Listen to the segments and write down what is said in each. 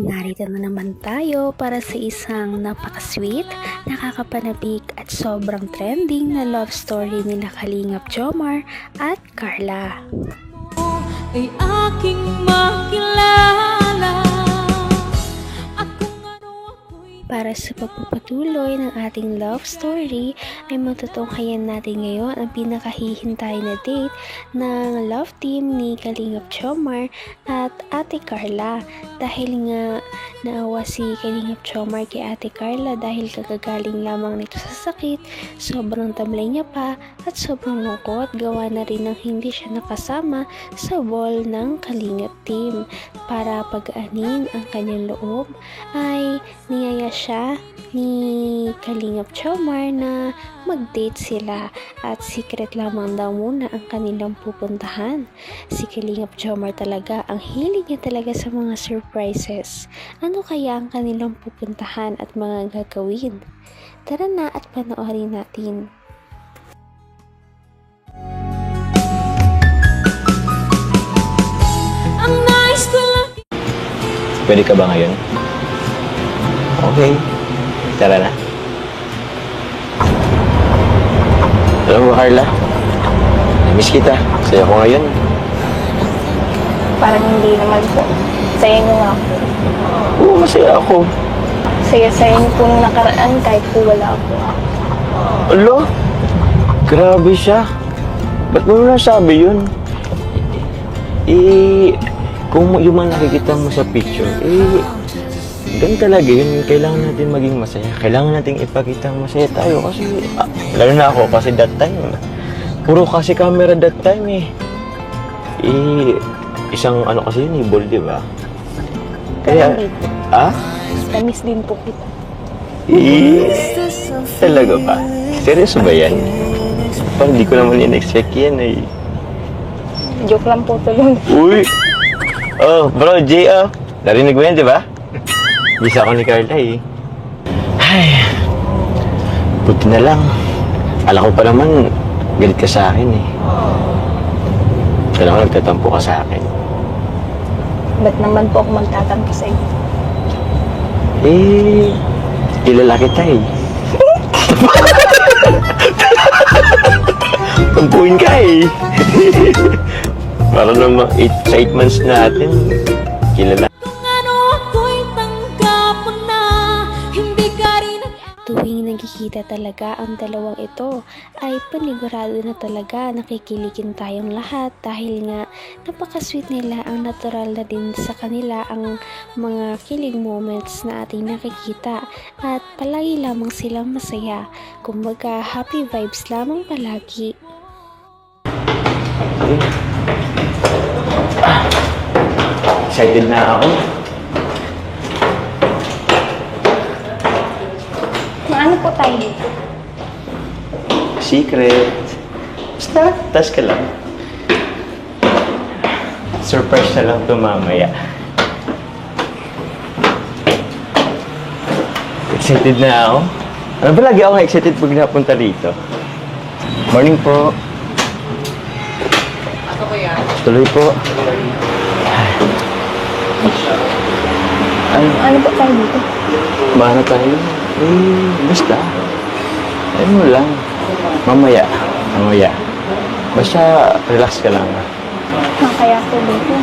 narito na naman tayo para sa isang napaka-sweet, nakakapanabik at sobrang trending na love story nila Kalingap Jomar at Carla. Ay aking makilala. Para sa pagpapatuloy ng ating love story ay matutunghayan natin ngayon ang pinakahihintay na date ng love team ni Kalingap Jomar at Ate Carla. Dahil nga naawa si Kalingap Jomar kay Ate Carla dahil kagagaling lamang nito sa sakit, sobrang tamlay niya pa at sobrang lungkot, gawa na rin ng hindi siya nakasama sa ball ng Kalingap team. Para pag-aanin ang kanyang loob ay niyaya siya ni Kalingap Jomar na mag-date sila at secret lamang daw muna ang kanilang pupuntahan. Si Kalingap Jomar talaga, ang hilig niya talaga sa mga surprises. Ano kaya ang kanilang pupuntahan at mga gagawin? Tara na at panoorin natin. Ang nice ko lang. Pwede ka ba ngayon? Okay. Tara na. Alam mo, Carla, namiss kita. Saya ko ngayon. Parang hindi naman po. Saya niyo nga po. Oo, masaya ako. Saya-saya niyo po nung nakaraan kahit po wala ako. Alo? Grabe siya. Ba't mo nasabi yun? Kung yung mga nakikita mo sa picture, ganun talaga yun. Kailangan natin maging masaya. Kailangan natin ipakita masaya tayo kasi, lalo na ako kasi that time, puro kasi camera that time isang ano kasi yun, ball, di ba? Kaya, Pero hindi po. Namiss din po kita. Talaga ba? Seryoso ba yan? Parang hindi ko naman in-expect yan Joke lang po tuloy. Uy! Oh, bro, Jay, narinig mo yan, di ba? Bisa ako ni Carla Ay, buti na lang. Alam ko pa naman, galit ka sa akin Alam ko nagtatampo ka sa akin. Ba't naman po ako magtatampo sa iyo? Kilala kita Tampuin ka Para naman 8 months natin, kilala. Kung ano ako'y tanggap mo na. Hindi ka rin Tuwing nagkikita talaga ang dalawang ito ay panigurado na talaga nakikiligin tayong lahat dahil nga napaka-sweet nila, ang natural na din sa kanila ang mga kilig moments na ating nakikita at palagi lamang silang masaya. Kumbaga happy vibes lamang palagi. Excited na ako. Ano po tayo dito? Secret. Basta, taas ka lang. Surprise na lang ito mamaya. Excited na ako. Ano ba lagi ako excited pag napunta dito? Morning po. Ako po yan. Tuloy po. Ano po tayo dito? Mahana tayo. Basta. Ayun mo lang. Mamaya. Basta, relax ka lang. Kaya po dito.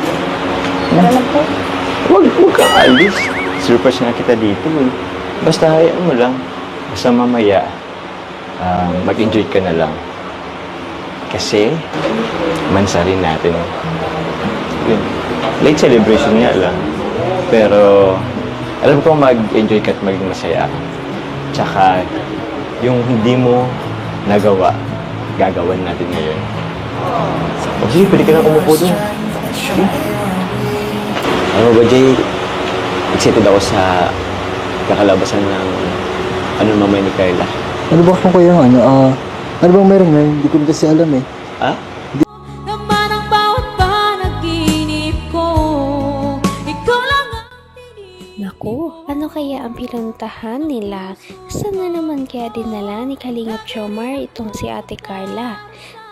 Tara na po. Huwag ka alis. Surprise na kita dito Basta, hayaan mo lang. Basta mamaya, mag-enjoy ka na lang. Kasi, mansarin natin. Yun. Late celebration nga lang. Pero, alam ko mag-enjoy ka at maging masaya. Tsaka, yung hindi mo nagawa, gagawin natin ngayon. O sige, pwede ka na kumupo doon. Ano ba, Jay? Excited ako sa kakalabasan ng mamay ni Carla. Ano ba kung kayo ano bang meron ngayon? Hindi ko kasi alam Ha? naman ang bawat panaginip ko. Ikaw lang ang Naku, ano Ano kaya ang pinuntahan nila? Saan na naman kaya dinala ni Kalingap Jomar itong si Ate Carla?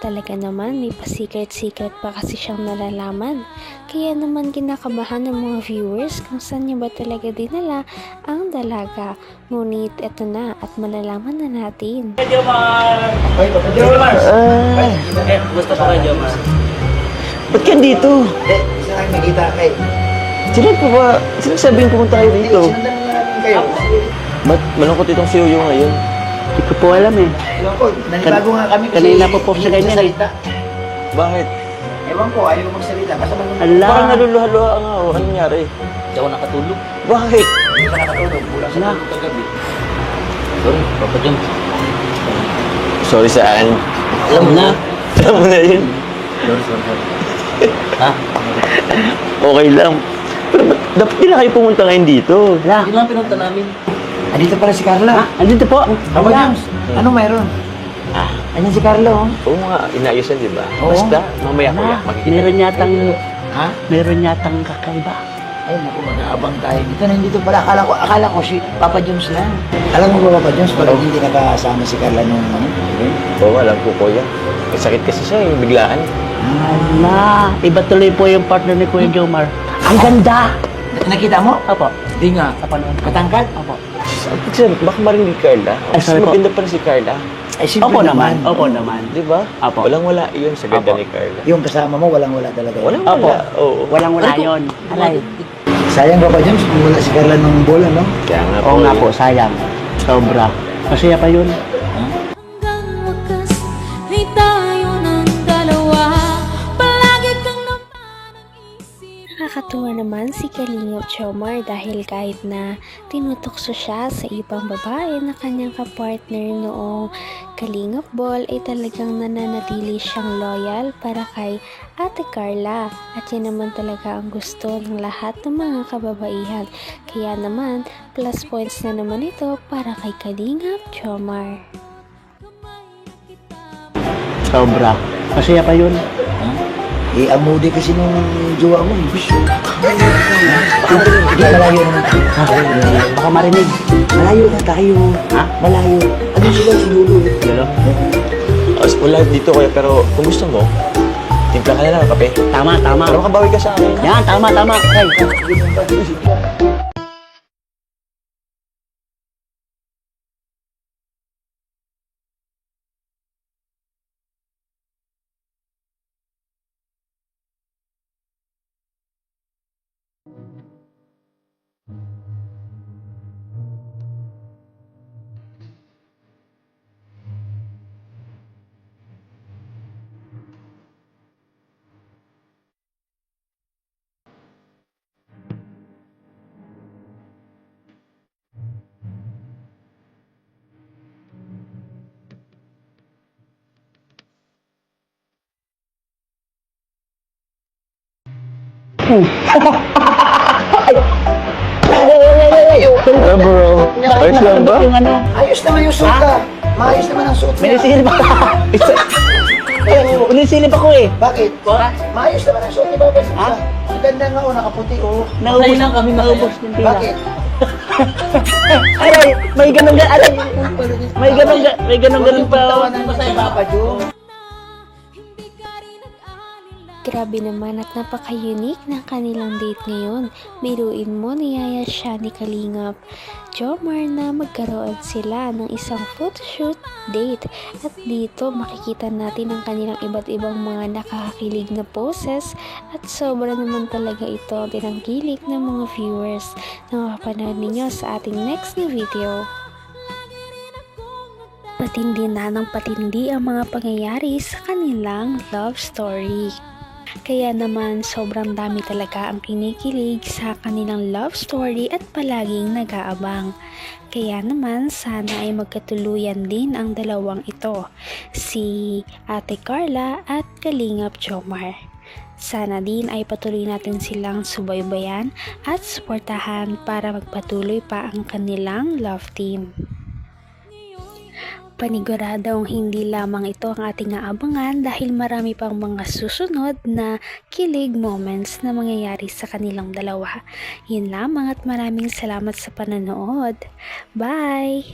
Talaga naman may pa-secret-secret pa kasi siyang nalalaman. Kaya naman kinakabahan ng mga viewers kung saan niya ba talaga dinala ang dalaga. Ngunit eto na at malalaman na natin. Gusto ko kay Jomar. Ba't ka dito? Saan nakikita kay? Sino po ba? Sino sabing pumunta kayo dito? Sinundan na namin kayo. Ba't malungkot itong si Yoyo ngayon? Hindi ko po alam eh. Ewan ko, nanibago nga kami kasi Kanina po po siya hindi ganyan eh. nagsasalita. Bakit? Ewan ko, ayaw magsalita. Basta man Ala. Parang naluluha-luha nga oh. Ano nangyari? Hindi ako nakatulog. Bakit? hindi ka nakatulog. Kulang sa Ala. tulog kagabi. Sorry, Papa Jom. Sorry saan? Alam mo na. Alam mo na yun. Ha? Okay lang. Pero ba't dapat nila kayo pumunta ngayon dito? Ala. Yun lang pinunta namin. Andito pala si Carla. Andito po. Papa James, ano mayroon? Anyan si Carla, oh. Oo nga, inaayusan di ba? Oo. Basta, mamaya ko Ala. makikita. Meron yatang kakaiba. Ay, naku, mag-aabang tayo. Dito na dito pala. Akala ko si Papa Jones lang. Alam mo ba, Papa Jones, pag hindi nakasama si Carla nung Oo, alam ko kuya. May sakit kasi siya, yung biglaan. Ala. Iba tuloy po yung partner ni Kuya Jomar. Ang ganda. Nakita mo? Opo. Hindi nga. Sa panood ko. Matangkad? Opo. Sir, baka marinig Carla. Ay, sorry po. Maganda pa rin si Carla. Ay, simple Opo naman. Opo naman. Di ba? Apo. Walang-wala yun sa ganda Apo. ni Carla. Yung kasama mo, walang-wala talaga. yun. Opo. Walang-wala. Oo. Walang-wala yun. Alay. Sayang, Papa Jones, kung wala si Carla nung bola, no? Kaya nga Oo nga po, sayang. Sobra. Masaya pa yun. Hanggang wakas ay tayo ng dalawa. Palagi kang napanag-isip. Nakakatuwa naman si Kalingap Jomar dahil kahit na tinutokso siya sa ibang babae na kanyang kapartner noong Kalingap Ball ay talagang nananatili siyang loyal para kay Ate Carla at yan naman talaga ang gusto ng lahat ng mga kababaihan. Kaya naman plus points na naman ito para kay Kalingap Jomar. Sobra. Masaya pa yun. Eh, ang moody kasi nung jowa mo. Hindi, malayo naman tayo. Baka marinig. Malayo na tayo. Ha? Malayo. Ano sila si Lulu? Lalo? Wala dito kuya, pero kung gusto mo, timpla ka na lang ng kape. Tama, tama. Para makabawi ka sa akin. Yan, tama, tama. Ay. Ano bro? Ayos lang ba? Yung ano? Ayos naman yung suot ka. Maayos naman ang suot May niya. nisilip ako. Nisilip ako eh. Bakit? Maayos naman ang suot ni Papa Jones. Ha? Ang ganda nga, nakaputi. Naubos lang kami, naubos yung tila. Bakit? Aray, may ganun ganun. Aray, may ganun pa. Tawanan mo si Papa Jones. Hindi ka rin nag-alala. Grabe naman at napaka-unique ng kanilang date ngayon. Biruin mo, niyaya siya ni Kalingap Jomar na magkaroon sila ng isang photoshoot date. At dito makikita natin ang kanilang iba't ibang mga nakakakilig na poses at sobra naman talaga ito tinangkilik ng mga viewers na mapapanood ninyo sa ating next na video. Patindi na ng patindi ang mga pangyayari sa kanilang love story. Kaya naman sobrang dami talaga ang kinikilig sa kanilang love story at palaging nag-aabang. Kaya naman sana ay magkatuluyan din ang dalawang ito, si Ate Carla at Kalingap Jomar. Sana din ay patuloy natin silang subaybayan at suportahan para magpatuloy pa ang kanilang love team. Paniguradong hindi lamang ito ang ating aabangan dahil marami pang mga susunod na kilig moments na mangyayari sa kanilang dalawa. Yun lamang at maraming salamat sa pananood. Bye!